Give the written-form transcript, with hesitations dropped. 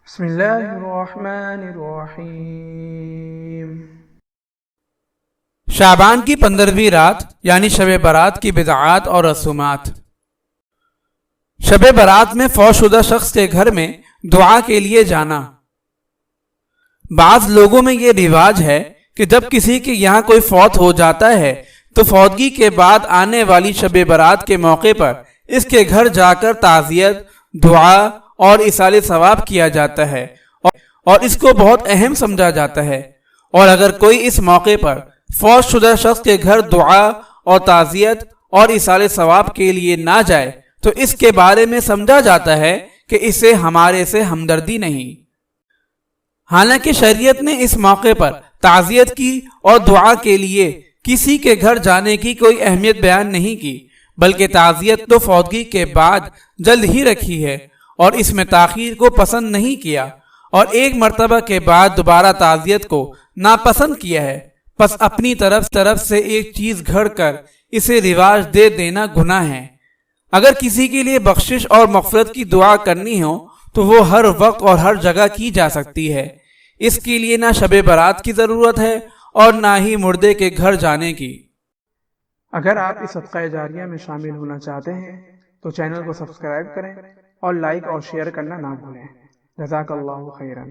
بسم اللہ الرحمن الرحیم۔ شعبان کی 15ویں رات یعنی شب برات کی بدعات اور رسومات۔ شب برات میں فوت شدہ شخص کے گھر میں دعا کے لیے جانا۔ بعض لوگوں میں یہ رواج ہے کہ جب کسی کے یہاں کوئی فوت ہو جاتا ہے تو فوتگی کے بعد آنے والی شب برات کے موقع پر اس کے گھر جا کر تعزیت، دعا اور ایصال ثواب کیا جاتا ہے اور اس کو بہت اہم سمجھا جاتا ہے، اور اگر کوئی اس موقع پر فوت شدہ شخص کے گھر دعا اور تعزیت اور ایصال ثواب کے لیے نہ جائے تو اس کے بارے میں سمجھا جاتا ہے کہ اسے ہمارے سے ہمدردی نہیں۔ حالانکہ شریعت نے اس موقع پر تعزیت کی اور دعا کے لیے کسی کے گھر جانے کی کوئی اہمیت بیان نہیں کی، بلکہ تعزیت تو فوتگی کے بعد جلد ہی رکھی ہے اور اس میں تاخیر کو پسند نہیں کیا، اور ایک مرتبہ کے بعد دوبارہ تعزیت کو ناپسند کیا ہے۔ پس اپنی طرف سے ایک چیز گھڑ کر اسے رواج دے دینا گناہ ہے۔ اگر کسی کے لیے بخشش اور مغفرت کی دعا کرنی ہو تو وہ ہر وقت اور ہر جگہ کی جا سکتی ہے۔ اس کے لیے نہ شب برات کی ضرورت ہے اور نہ ہی مردے کے گھر جانے کی۔ اگر آپ اس صدقہ جاریہ میں شامل ہونا چاہتے ہیں تو چینل کو سبسکرائب کریں اور لائک اور شیئر کرنا نہ بھولیں۔ جزاک اللہ خیرا۔